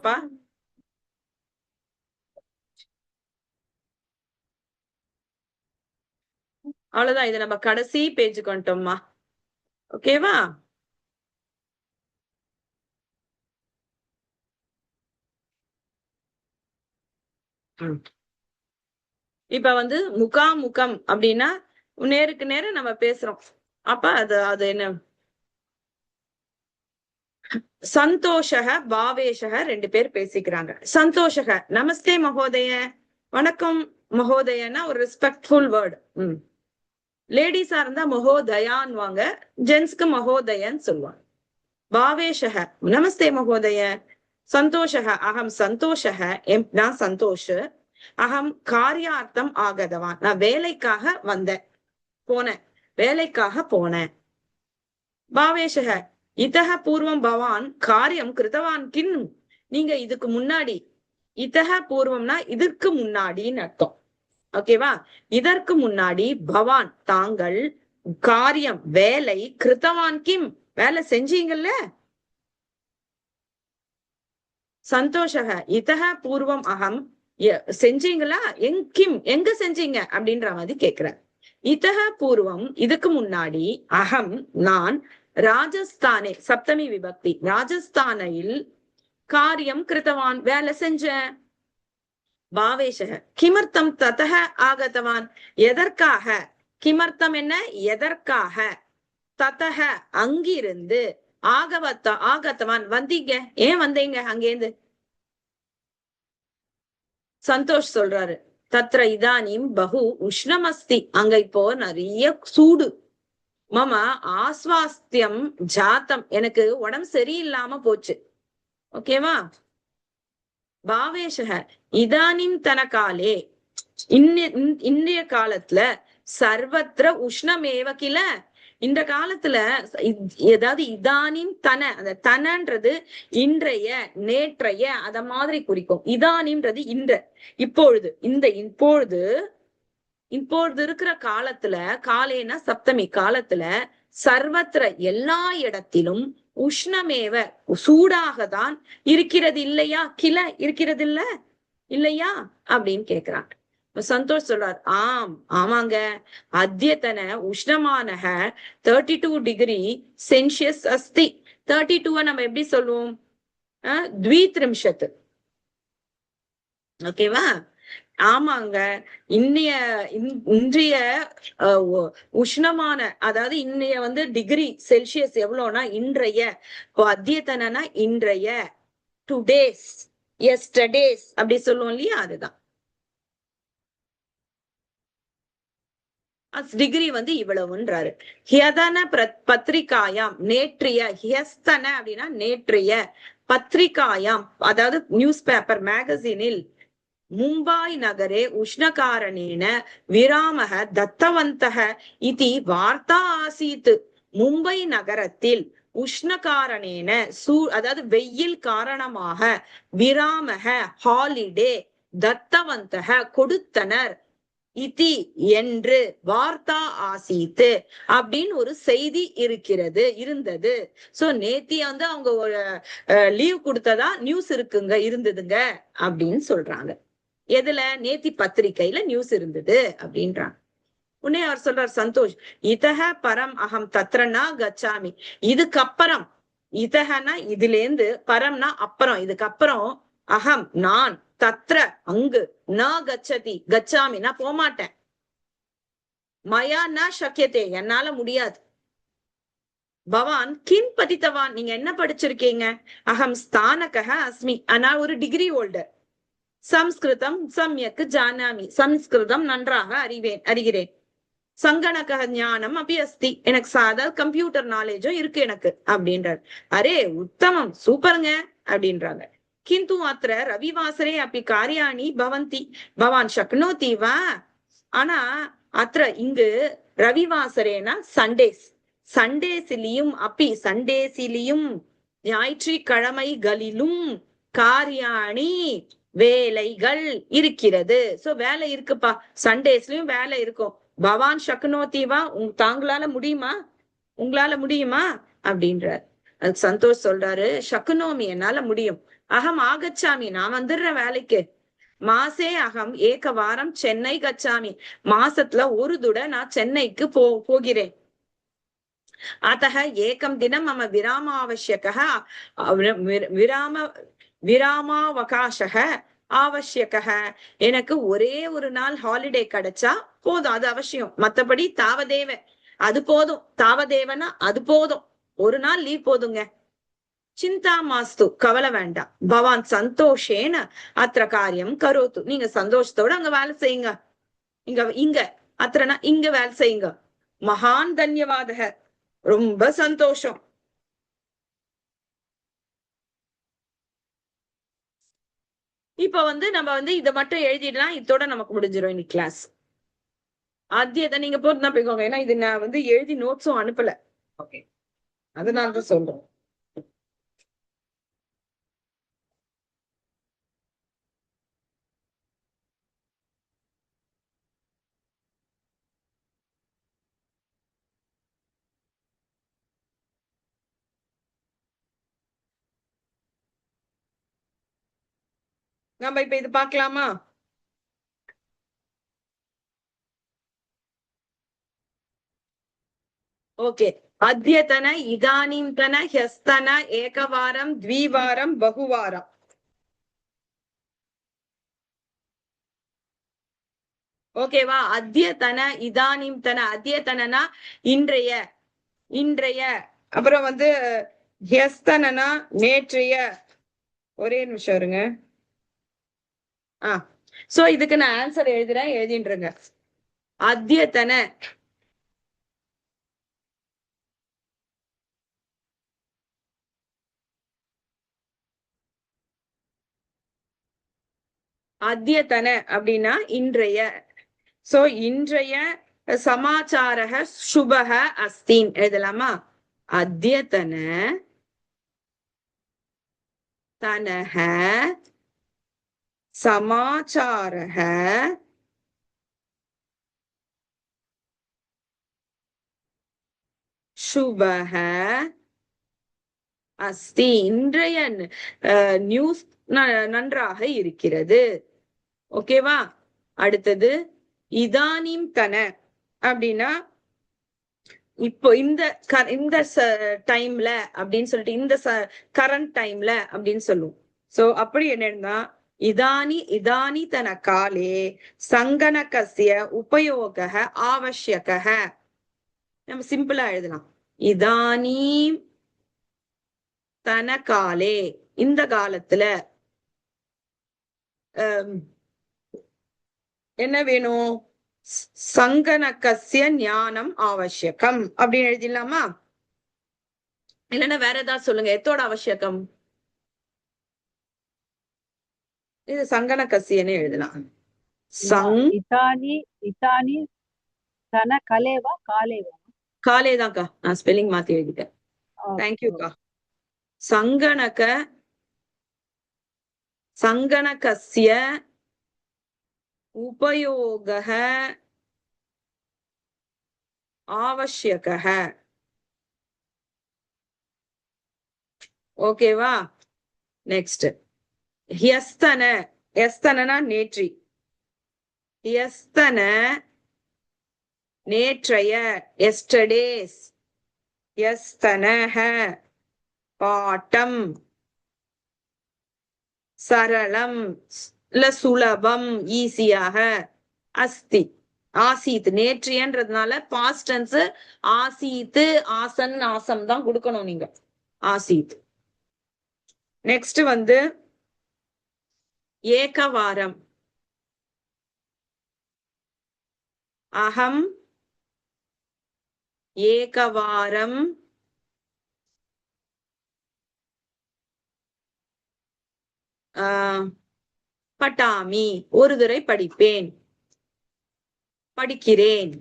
பா அவ்வளவுதான். இது நம்ம கடைசி பேஜுக்கு வந்துட்டோம்மா. ஓகேவா? இப்ப வந்து முகாமுகம் அப்படின்னா நேருக்கு நேரம் நம்ம பேசுறோம். அப்ப அது அது என்ன? சந்தோஷக பாவேஷக 2 பேர் பேசிக்கிறாங்க. சந்தோஷக நமஸ்தே மகோதய, வணக்கம் மகோதயன்னா ஒரு ரெஸ்பெக்ட்ஃபுல் வேர்டு. லேடிஸா இருந்தா மகோதயான்வாங்க, ஜென்ஸ்க்கு மகோதயன்னு சொல்லுவாங்க. பாவேஷக நமஸ்தே மகோதய. சந்தோஷக அகம் சந்தோஷக, நான் சந்தோஷ். அகம் காரியார்த்தம் ஆகதவான், நான் வேலைக்காக வந்தேன், போனேன், வேலைக்காக போனேன். பாவேஷக இதக பூர்வம் பவான் காரியம் கிருதவான் கின், நீங்க இதுக்கு முன்னாடி, இதக பூர்வம்னா இதற்கு முன்னாடின்னு அர்த்தம். ஓகேவா? இதற்கு முன்னாடி பவான் தாங்கள், காரியம் வேலை, கிருத்தவான் கிம் வேலை செஞ்சீங்கல்ல. சந்தோஷக இதக பூர்வம் அகம், செஞ்சீங்களா, கிம் எங்க செஞ்சீங்க அப்படின்ற மாதிரி கேக்குற. இதக பூர்வம் இதுக்கு முன்னாடி, அகம் நான், ராஜஸ்தானே சப்தமி விபக்தி, ராஜஸ்தானில் காரியம் கிருத்தவான் வேலை செஞ்சேன். பாவேஷக கிமர்த்தம் ததக ஆகதவான், எதற்காக, கிமர்த்தம் என்ன எதற்காக, ததக அங்கிருந்து, ஆகத்தவான் வந்தீங்க, ஏன் வந்தீங்க அங்கேருந்து? சந்தோஷ் சொல்றாரு, தத்ர இதானிம் பகு உஷ்ணமஸ்தி, அங்க இப்போ நிறைய சூடு. மம ஆஸ்வாஸ்தியம் ஜாத்தம், எனக்கு உடம்பு சரியில்லாம போச்சு. ஓகேவா? பாவேஷக இதானிம் தன காலே, இன்றைய காலத்துல, சர்வத்திர உஷ்ணமேவ கில, இந்த காலத்துல, ஏதாவது இதானின் தன, அந்த தனன்றது இன்றைய நேற்றைய அத மாதிரி குறிக்கும். இதானின்றது இன்ற, இப்பொழுது, இப்பொழுது இருக்கிற காலத்துல, காலேனா சப்தமி காலத்துல, சர்வத்திர எல்லா இடத்திலும், உஷ்ணமேவ சூடாகத்தான் இருக்கிறது இல்லையா, கில இருக்கிறது இல்லையா அப்படின்னு கேக்குறாங்க. சந்தோஷ் சொல்றார், ஆமாங்க, அத்தியத்தன உஷ்ணமானக 32 டிகிரி செல்சியஸ் அஸ்தி. 32 நம்ம எப்படி சொல்லுவோம்? த்வித்ரிம்ஷத். ஓகேவா? ஆமாங்க, இன்றைய உஷ்ணமான, அதாவது இன்னைய வந்து டிகிரி செல்சியஸ் எவ்வளவுனா இன்றைய, அத்தியத்தனா இன்றைய, டுடேஸ், எஸ்டர்டேஸ் அப்படி சொல்லுவோம் இல்லையா, அதுதான் டிகிரி வந்து இவ்வளவுன்றாரு. ஹியதன பத்திரிகாயாம், நேற்றைய, ஹியஸ்தன அப்படின்னா நேற்றைய, பத்திரிகாயாம் அதாவது நியூஸ் பேப்பர் மேகசினில், மும்பாய் நகரே உஷ்ணகாரணேன விராமக தத்தவந்தக இதி வார்த்தா ஆசீத். மும்பை நகரத்தில் உஷ்ணகாரணேன அதாவது வெயில் காரணமாக, விராமக ஹாலிடே, தத்தவந்தக கொடுத்தனர், இதி என்று, வார்த்தா ஆசீத்து அப்படின்னு ஒரு செய்தி இருந்தது. சோ நேத்தி வந்து அவங்க ஒரு லீவ் கொடுத்ததா நியூஸ் இருந்ததுங்க அப்படின்னு சொல்றாங்க. எதுல? நேத்தி பத்திரிகையில நியூஸ் இருந்தது அப்படின்றாங்க. உடனே அவர் சொல்றார் சந்தோஷ், இதக பரம் அகம் தத்ரனா கச்சாமி, இதுக்கப்புறம், இதகனா இதுல இருந்து, பரம்னா அப்புறம், இதுக்கப்புறம், அகம் நான், தத்ர அங்கு, ந கச்சதி கச்சாமி நான் போமாட்டேன், மயா ந சக்கியத்தே என்னால முடியாது, பவான் கிம் பதித்தவான் நீங்க என்ன படிச்சிருக்கீங்க, அகம் ஸ்தானக அஸ்மி நான் ஒரு டிகிரி ஹோல்டர், சம்ஸ்கிருதம் சம்யக்கு ஜானாமி சம்ஸ்கிருதம் நன்றாக அறிகிறேன், சங்கடக ஞானம் அப்படி அஸ்தி எனக்கு சாதா கம்ப்யூட்டர் நாலேஜும் இருக்கு எனக்கு அப்படின்றார். அரே உத்தமம் சூப்பருங்க அப்படின்றாங்க. கிந்து அத்திர ரவிவாசரே அப்படி காரியாணி பவந்தி பவான் சக்னோதி வா, ஆனா அத்திர இங்கு ரவிவாசரேனா சண்டேஸ், சண்டேசிலியும் அப்படி சண்டேசிலியும் ஞாயிற்றுக்கிழமைகளிலும் காரியாணி வேலைகள் இருக்கிறது. சோ வேலை இருக்குப்பா, சண்டேஸ்லயும் வேலை இருக்கும். பவான் சக்னோத்திவா, தாங்களால முடியுமா, உங்களால முடியுமா அப்படின்றார். அதுக்கு சந்தோஷ் சொல்றாரு, சக்குனோமி என்னால முடியும், அகம் ஆகச்சாமி, நான் வந்துடுறேன் வேலைக்கு. மாசே அகம் ஏக வாரம் சென்னை கச்சாமி, மாசத்துல ஒரு துட நான் சென்னைக்கு போகிறேன். अतः एकं दिनं मम विरामावश्यकः विराम विरामावकाशः आवश्यकः. எனக்கு ஒரே ஒரு நாள் ஹாலிடே கிடைச்சா போதும், அது அவசியம். மத்தபடி தாவதேவ, அது போதும். தாவதேவனா அது போதும், ஒரு நாள் லீவ் போதுங்க. சிந்தா மாஸ்து, கவலை வேண்டாம். பவான் சந்தோஷேன அத்திர காரியம் கரோத்து, நீங்க சந்தோஷத்தோட அங்க வேலை செய்யுங்க. இங்க இங்க அத்திரனா இங்க வேலை செய்யுங்க. மகான் தன்யவாதக, ரொம்ப சந்தோஷம். இப்ப நம்ம இதை மட்டும் எழுதிடலாம். இதோட நமக்கு முடிஞ்சிடும் இன்னைக்கு கிளாஸ். அத்தியத்தை நீங்க போட்டு தான் போய்க்கோங்க, ஏன்னா இது நான் எழுதி நோட்ஸும் அனுப்பல. ஓகே, அதனாலதான் சொல்றேன். நம்ம இப்ப இது பாக்கலாமா? ஓகே. அத்தியத்தன இதானீம்தன ஹ்யஸ்தன ஏகவாரம் த்விவாரம் பகுவாரம். ஓகேவா? அத்தியத்தன இதானீம்தன, அத்தியத்தனா இன்றைய, இன்றைய. அப்புறம் ஹ்யஸ்தனனா நேற்றைய. ஒரே நிமிஷம் இருங்க. சோ இதுக்கு நான் ஆன்சர் எழுதுறேன், எழுதின்றங்க. அத்தியத்தன அத்தியத்தன அப்படின்னா இன்றைய. சோ இன்றைய சமாச்சாரக சுபக அஸ்தின் எழுதலாமா? அத்தியத்தன தனக சமாச்சாரக சுபக அஸ்தி, இன்றைய நியூஸ் நன்றாக இருக்கிறது. ஓகேவா? அடுத்தது இதானீம் தன அப்படின்னா இப்போ இந்த டைம்ல அப்படின்னு சொல்லிட்டு, இந்த கரண்ட் டைம்ல அப்படின்னு சொல்லுவோம். சோ அப்படி என்னன்னா இதானி தன காலே சங்கனகஸ்ய உபயோக ஆவசியக. நம்ம சிம்பிளா எழுதலாம். இதானி தன காலே, இந்த காலத்துல என்ன வேணும்? சங்கனகஸ்ய ஞானம் ஆவசியகம் அப்படின்னு எழுதிடலாமா? இல்லைன்னா வேற ஏதாவது சொல்லுங்க, எத்தோட அவசியகம்? இது சங்கனகஸ்யன்னு எழுதலாம். காலேதான்க்கா, நான் ஸ்பெல்லிங் மாத்தி எழுதிட்டேன். தேங்க்யூக்கா. சங்கனகஸ்ய உபயோகः ஆவசியகः. ஓகேவா? நெக்ஸ்ட் ஹ்யஸ்தன, ஹ்யஸ்தனனா நேற்றி. ஹ்யஸ்தன நேற்றைய, எஸ்டர்டேஸ். ஹ்யஸ்தனஹ பாட்டம். சரளம் இல்ல சுலபம், ஈஸியாக. அஸ்தி ஆசீத், நேற்றையன்றதுனால பாஸ்ட் டென்ஸ் ஆசீத்து, ஆசன், ஆசம் தான் கொடுக்கணும் நீங்க. ஆசீத். நெக்ஸ்ட் ஏகவாரம். அகம் ஏகவாரம் பட்டாமி, ஒரு தடவை படிப்பேன், படிக்கிறேன்.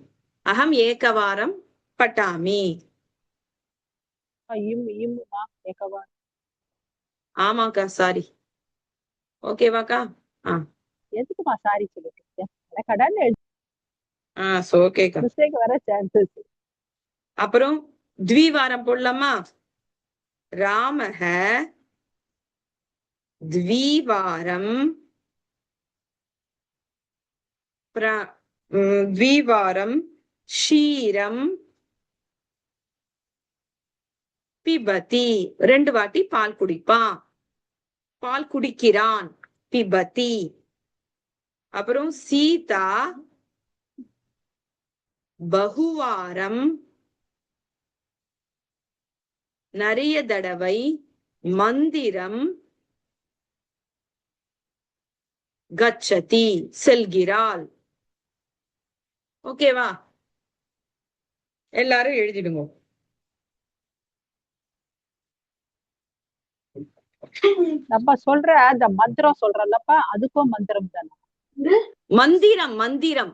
அகம் ஏகவாரம் பட்டாமி. ஆமாக்கா, சாரி. ஓகேவாக்கா? எதுக்குமா சாரி சொல்லிட்டு? அப்புறம் த்விவாரம் போடலாமா? ராமக த்விவாரம் த்விவாரம் க்ஷீரம் பிபதி. 2 வாட்டி பால் குடிப்பான், பால் குடிக்கிறான். பிபதி. அப்புறம் சீதா பகுவாரம் நிறைய தடவை மந்திரம் கச்சதி செல்கிறாள். ஓகேவா? எல்லாரும் எழுதிடுங்க. நம்ம சொல்ற அந்த மந்திரம் சொல்றல்லப்பா, அதுக்கும் மந்திரம் தானே? மந்திரம் மந்திரம்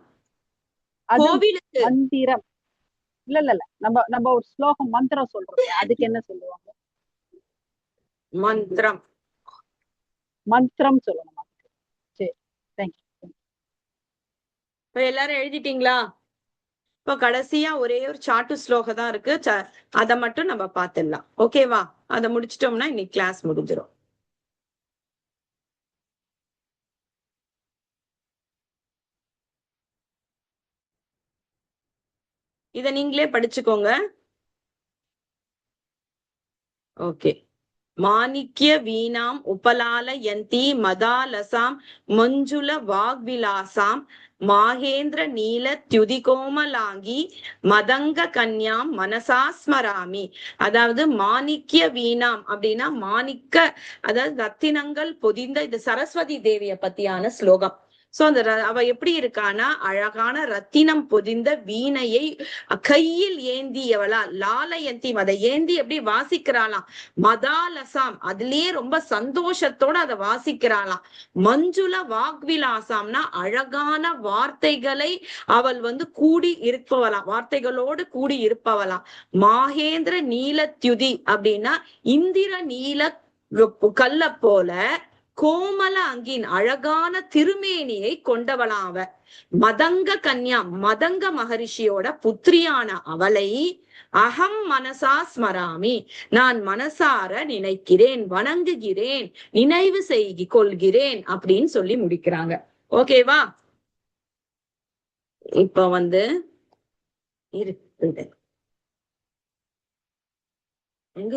கோவிலுக்கு மந்திரம் இல்ல இல்ல இல்ல, நம்ம ஒரு ஸ்லோகம் மந்திரம் சொல்றோம், அதுக்கு என்ன சொல்லுவாங்க? மந்திரம் மந்திரம் சொல்லணும். சரி, தேங்க்யூ. இப்ப எல்லாரும் எழுதிட்டீங்களா? இப்ப கடைசியா ஒரே ஒரு சாட்டு ஸ்லோகம் தான் இருக்கு, அத மட்டும் நம்ம பாத்துடலாம். ஓகேவா? அதை முடிச்சிட்டோம்னா இன்னைக்கு கிளாஸ் முடிஞ்சிடும். இத நீங்களே படிச்சுக்கோங்க. ஓகே. மாணிக்ய வீணாம் உபலால யந்தி மதாலசாம் மஞ்சுள வாக்விலாசாம் மாகேந்திர நீல தியுதிகோமலாங்கி மதங்க கன்யாம் மனசாஸ்மராமி. அதாவது மாணிக்ய வீணாம் அப்படின்னா மாணிக்க, அதாவது ரத்தினங்கள் பொதிந்த, இது சரஸ்வதி தேவிய பத்தியான ஸ்லோகம். சோ அந்த அவ எப்படி இருக்கானா, அழகான ரத்தினம் பொதிந்த வீணையை கையில் ஏந்தியவளா, லாலயந்தி, அதை ஏந்தி எப்படி வாசிக்கிறாளாம். மதாலசாம், அதுலயே ரொம்ப சந்தோஷத்தோட அதை வாசிக்கிறாளாம். மஞ்சுள வாக்விலாசாம்னா அழகான வார்த்தைகளை அவள் கூடி இருப்பவளாம், வார்த்தைகளோடு கூடி இருப்பவளாம். மாகேந்திர நீலத்யுதி அப்படின்னா இந்திர நீல கல்ல போல கோமல அங்கின் அழகான திருமேனியை கொண்டவளாம் அவ. மதங்க கன்யா, மதங்க மகரிஷியோட புத்திரியான அவளை அகம் மனசா ஸ்மராமி, நான் மனசார நினைக்கிறேன், வணங்குகிறேன், நினைவு செய்து கொள்கிறேன் அப்படின்னு சொல்லி முடிக்கிறாங்க. ஓகேவா? இப்ப இருக்குது எங்க